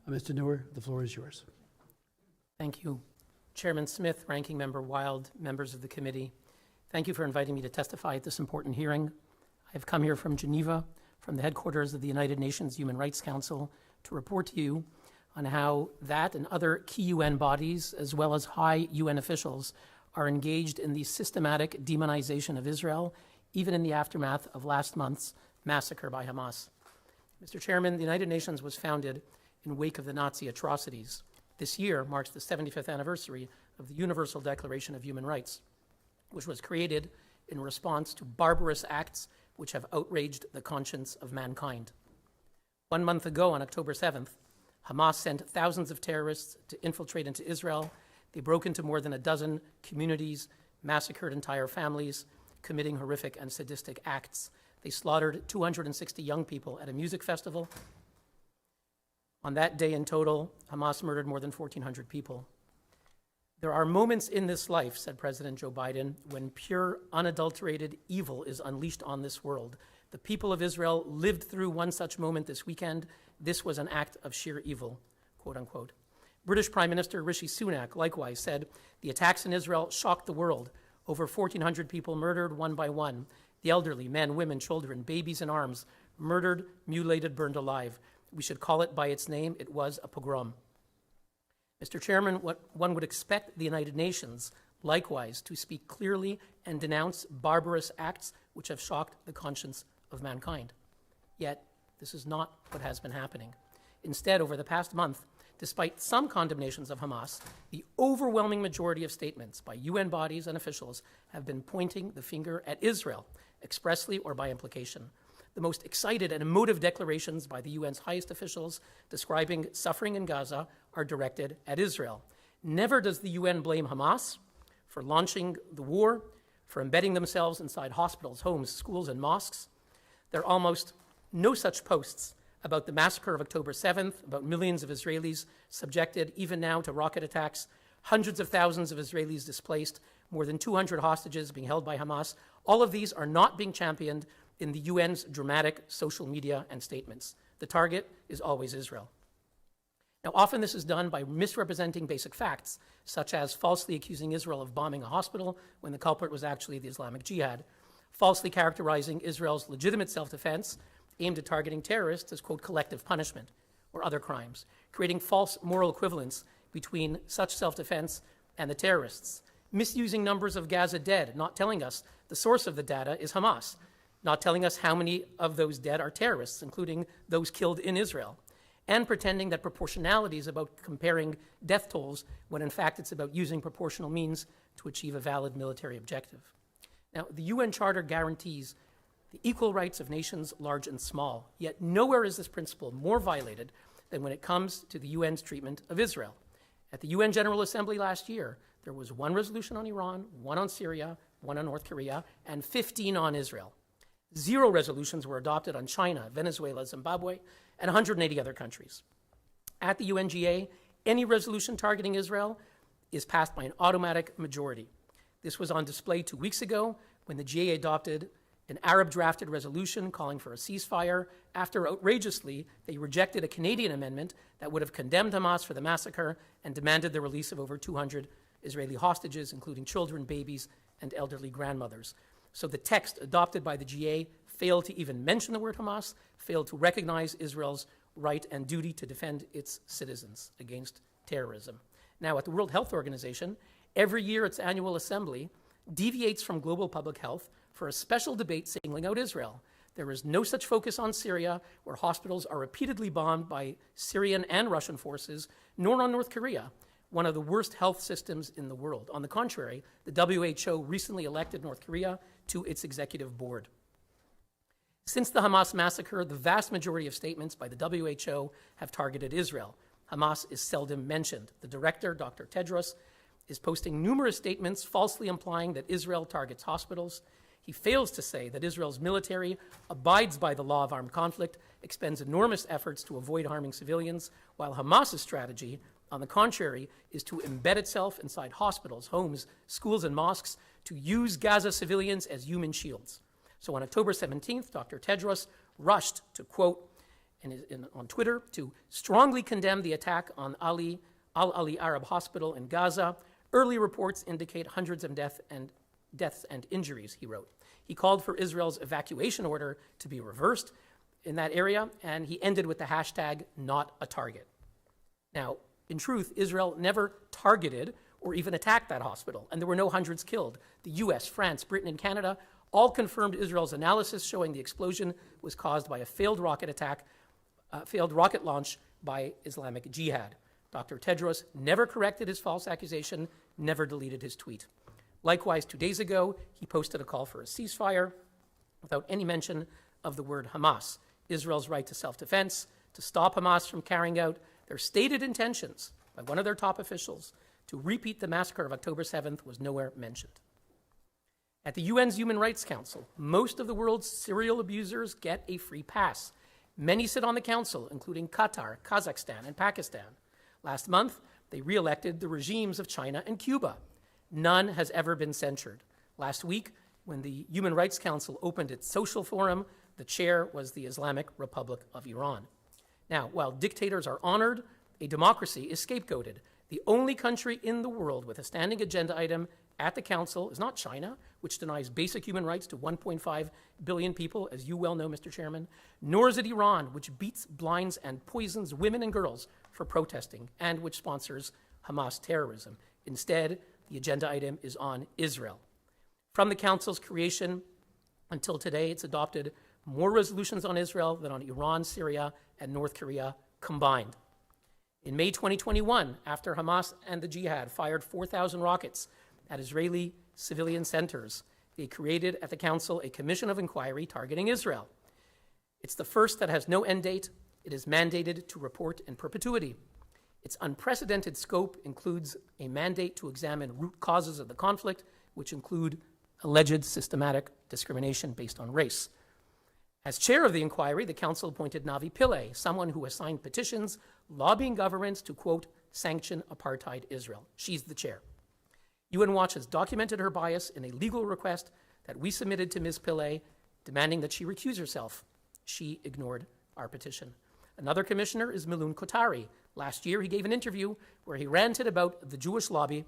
Mr. Neuer, the floor is yours. Thank you. Chairman Smith, Ranking Member Wild, members of the committee, thank you for inviting me to testify at this important hearing. I've come here from Geneva, from the headquarters of the United Nations Human Rights Council, to report to you on how that and other key UN bodies, as well as high UN officials, are engaged in the systematic demonization of Israel, even in the aftermath of last month's massacre by Hamas. Mr. Chairman, the United Nations was founded in wake of the Nazi atrocities. This year marks the 75th anniversary of the Universal Declaration of Human Rights, which was created in response to barbarous acts which have outraged the conscience of mankind. 1 month ago, on October 7th, Hamas sent thousands of terrorists to infiltrate into Israel. They broke into more than a dozen communities, massacred entire families, committing horrific and sadistic acts. They slaughtered 260 young people at a music festival. On that day in total, Hamas murdered more than 1,400 people. There are moments in this life, said President Joe Biden, when pure, unadulterated evil is unleashed on this world. The people of Israel lived through one such moment this weekend. This was an act of sheer evil, quote unquote. British Prime Minister Rishi Sunak likewise said, the attacks in Israel shocked the world. Over 1,400 people murdered one by one. The elderly, men, women, children, babies in arms, murdered, mutilated, burned alive. We should call it by its name. It was a pogrom. Mr. Chairman, what one would expect the United Nations, likewise, to speak clearly and denounce barbarous acts which have shocked the conscience of mankind. Yet, this is not what has been happening. Instead, over the past month, despite some condemnations of Hamas, the overwhelming majority of statements by UN bodies and officials have been pointing the finger at Israel, expressly or by implication. The most excited and emotive declarations by the UN's highest officials describing suffering in Gaza are directed at Israel. Never does the UN blame Hamas for launching the war, for embedding themselves inside hospitals, homes, schools, and mosques. There are almost no such posts about the massacre of October 7th, about millions of Israelis subjected even now to rocket attacks, hundreds of thousands of Israelis displaced, more than 200 hostages being held by Hamas. All of these are not being championed in the UN's dramatic social media and statements. The target is always Israel. Now, often this is done by misrepresenting basic facts, such as falsely accusing Israel of bombing a hospital when the culprit was actually the Islamic Jihad, falsely characterizing Israel's legitimate self-defense aimed at targeting terrorists as, quote, collective punishment or other crimes, creating false moral equivalence between such self-defense and the terrorists, misusing numbers of Gaza dead, not telling us the source of the data is Hamas, not telling us how many of those dead are terrorists, including those killed in Israel, and pretending that proportionality is about comparing death tolls when in fact it's about using proportional means to achieve a valid military objective. Now, the UN Charter guarantees the equal rights of nations large and small, yet nowhere is this principle more violated than when it comes to the UN's treatment of Israel. At the UN General Assembly last year, there was one resolution on Iran, one on Syria, one on North Korea, and 15 on Israel. 0 resolutions were adopted on China, Venezuela, Zimbabwe, and 180 other countries. At the UNGA, any resolution targeting Israel is passed by an automatic majority. This was on display 2 weeks ago when the GA adopted an Arab-drafted resolution calling for a ceasefire after, outrageously, they rejected a Canadian amendment that would have condemned Hamas for the massacre and demanded the release of over 200 Israeli hostages, including children, babies, and elderly grandmothers. So the text adopted by the GA failed to even mention the word Hamas, failed to recognize Israel's right and duty to defend its citizens against terrorism. Now, at the World Health Organization, every year its annual assembly deviates from global public health for a special debate singling out Israel. There is no such focus on Syria, where hospitals are repeatedly bombed by Syrian and Russian forces, nor on North Korea, one of the worst health systems in the world. On the contrary, the WHO recently elected North Korea to its executive board. Since the Hamas massacre, the vast majority of statements by the WHO have targeted Israel. Hamas is seldom mentioned. The director, Dr. Tedros, is posting numerous statements falsely implying that Israel targets hospitals. He fails to say that Israel's military abides by the law of armed conflict, expends enormous efforts to avoid harming civilians, while Hamas's strategy, on the contrary, is to embed itself inside hospitals, homes, schools, and mosques to use Gaza civilians as human shields. So on October 17th, Dr. Tedros rushed to, quote, on Twitter to strongly condemn the attack on Al-Ali Arab Hospital in Gaza. Early reports indicate hundreds of deaths and injuries, he wrote. He called for Israel's evacuation order to be reversed in that area, and he ended with the hashtag not a target. Now, in truth, Israel never targeted or even attacked that hospital, and there were no hundreds killed. The US, France, Britain, and Canada all confirmed Israel's analysis showing the explosion was caused by a failed rocket launch by Islamic Jihad. Dr. Tedros never corrected his false accusation, never deleted his tweet. Likewise, 2 days ago, he posted a call for a ceasefire without any mention of the word Hamas, Israel's right to self-defense, to stop Hamas from carrying out their stated intentions by one of their top officials to repeat the massacre of October 7th was nowhere mentioned. At the UN's Human Rights Council, most of the world's serial abusers get a free pass. Many sit on the council, including Qatar, Kazakhstan, and Pakistan. Last month, they re-elected the regimes of China and Cuba. None has ever been censured. Last week, when the Human Rights Council opened its social forum, the chair was the Islamic Republic of Iran. Now, while dictators are honored, a democracy is scapegoated. The only country in the world with a standing agenda item at the Council is not China, which denies basic human rights to 1.5 billion people, as you well know, Mr. Chairman, nor is it Iran, which beats, blinds, and poisons women and girls for protesting and which sponsors Hamas terrorism. Instead, the agenda item is on Israel. From the Council's creation until today, it's adopted more resolutions on Israel than on Iran, Syria, and North Korea combined. In May 2021, after Hamas and the Jihad fired 4,000 rockets at Israeli civilian centers, they created at the Council a commission of inquiry targeting Israel. It's the first that has no end date. It is mandated to report in perpetuity. Its unprecedented scope includes a mandate to examine root causes of the conflict, which include alleged systematic discrimination based on race. As chair of the inquiry, the Council appointed Navi Pillay, someone who has signed petitions lobbying governments to, quote, sanction apartheid Israel. She's the chair. UN Watch has documented her bias in a legal request that we submitted to Ms. Pillay, demanding that she recuse herself. She ignored our petition. Another commissioner is Milun Kotari. Last year, he gave an interview where he ranted about the Jewish lobby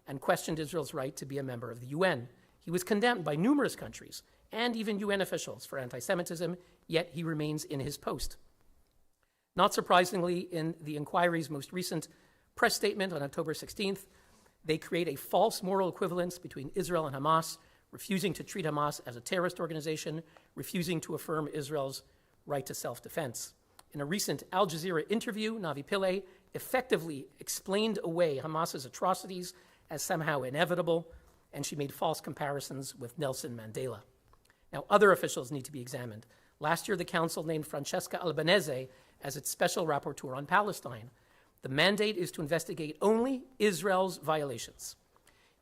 and questioned Israel's right to be a member of the UN. He was condemned by numerous countries and even UN officials for antisemitism, yet he remains in his post. Not surprisingly, in the inquiry's most recent press statement on October 16th, they create a false moral equivalence between Israel and Hamas, refusing to treat Hamas as a terrorist organization, refusing to affirm Israel's right to self-defense. In a recent Al Jazeera interview, Navi Pillay effectively explained away Hamas's atrocities as somehow inevitable, and she made false comparisons with Nelson Mandela. Now, other officials need to be examined. Last year, the Council named Francesca Albanese as its special rapporteur on Palestine. The mandate is to investigate only Israel's violations.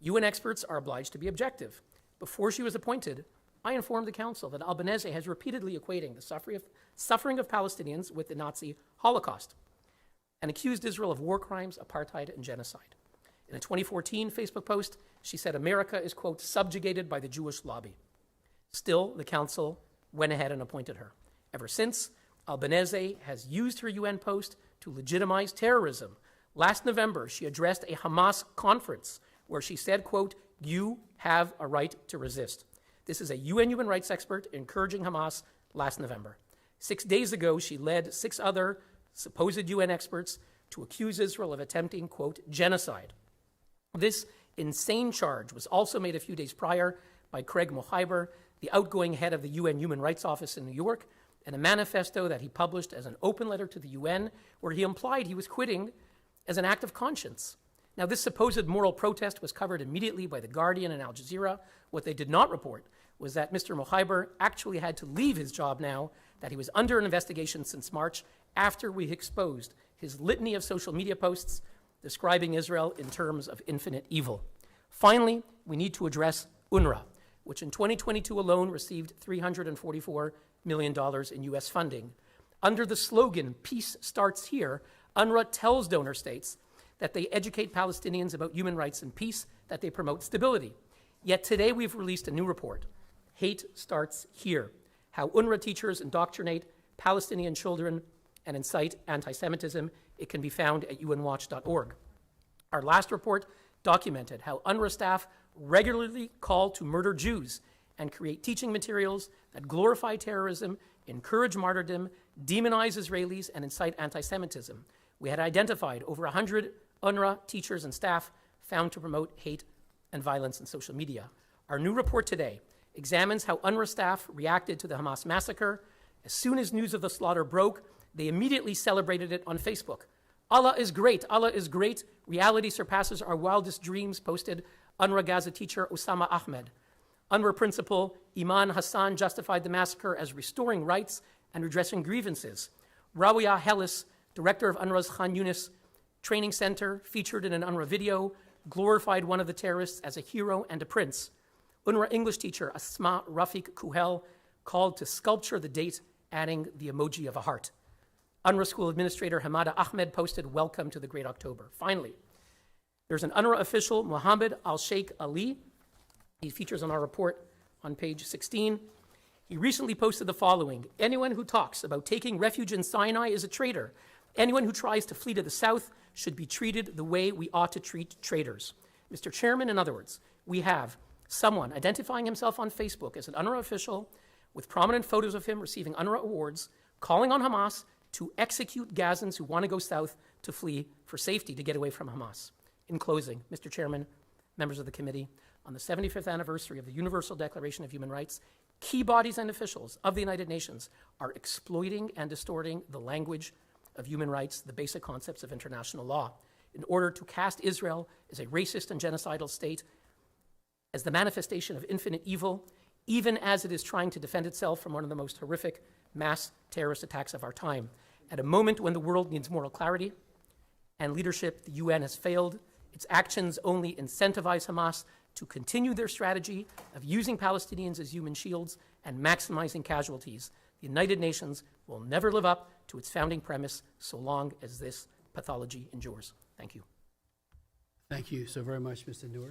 UN experts are obliged to be objective. Before she was appointed, I informed the Council that Albanese has repeatedly equating the suffering of Palestinians with the Nazi Holocaust and accused Israel of war crimes, apartheid, and genocide. In a 2014 Facebook post, she said America is, quote, subjugated by the Jewish lobby. Still, the Council went ahead and appointed her. Ever since, Albanese has used her UN post to legitimize terrorism. Last November, she addressed a Hamas conference where she said, quote, you have a right to resist. This is a UN human rights expert encouraging Hamas last November. 6 days ago, she led 6 other supposed UN experts to accuse Israel of attempting, quote, genocide. This insane charge was also made a few days prior by Craig Mohiber, the outgoing head of the UN Human Rights Office in New York, in a manifesto that he published as an open letter to the UN, where he implied he was quitting as an act of conscience. Now, this supposed moral protest was covered immediately by The Guardian and Al Jazeera. What they did not report was that Mr. Mohiber actually had to leave his job now, that he was under an investigation since March after we exposed his litany of social media posts describing Israel in terms of infinite evil. Finally, we need to address UNRWA, which in 2022 alone received $344 million in U.S. funding. Under the slogan, peace starts here, UNRWA tells donor states that they educate Palestinians about human rights and peace, that they promote stability. Yet today we've released a new report, Hate Starts Here, how UNRWA teachers indoctrinate Palestinian Children and Incite Antisemitism. It can be found at unwatch.org. Our last report documented how UNRWA staff regularly call to murder Jews and create teaching materials that glorify terrorism, encourage martyrdom, demonize Israelis, and incite anti-Semitism. We had identified over 100 UNRWA teachers and staff found to promote hate and violence in social media. Our new report today examines how UNRWA staff reacted to the Hamas massacre. As soon as news of the slaughter broke, they immediately celebrated it on Facebook. Allah is great, Allah is great. Reality surpasses our wildest dreams, posted UNRWA Gaza teacher Osama Ahmed. UNRWA principal Iman Hassan justified the massacre as restoring rights and redressing grievances. Rawia Hellis, director of UNRWA's Khan Yunis Training Center, featured in an UNRWA video, glorified one of the terrorists as a hero and a prince. UNRWA English teacher Asma Rafiq Kuhel called to sculpture the date, adding the emoji of a heart. UNRWA school administrator Hamada Ahmed posted, "Welcome to the Great October." Finally, there's an UNRWA official, Mohammed Al-Sheikh Ali. He features on our report on page 16. He recently posted the following: "Anyone who talks about taking refuge in Sinai is a traitor. Anyone who tries to flee to the south should be treated the way we ought to treat traitors." Mr. Chairman, in other words, we have someone identifying himself on Facebook as an UNRWA official with prominent photos of him receiving UNRWA awards, calling on Hamas to execute Gazans who want to go south to flee for safety, to get away from Hamas. In closing, Mr. Chairman, members of the committee, on the 75th anniversary of the Universal Declaration of Human Rights, key bodies and officials of the United Nations are exploiting and distorting the language of human rights, the basic concepts of international law, in order to cast Israel as a racist and genocidal state, as the manifestation of infinite evil, even as it is trying to defend itself from one of the most horrific mass terrorist attacks of our time. At a moment when the world needs moral clarity and leadership, the UN has failed. Its actions only incentivize Hamas to continue their strategy of using Palestinians as human shields and maximizing casualties. The United Nations will never live up to its founding premise so long as this pathology endures. Thank you. Thank you so very much, Mr. Neuer.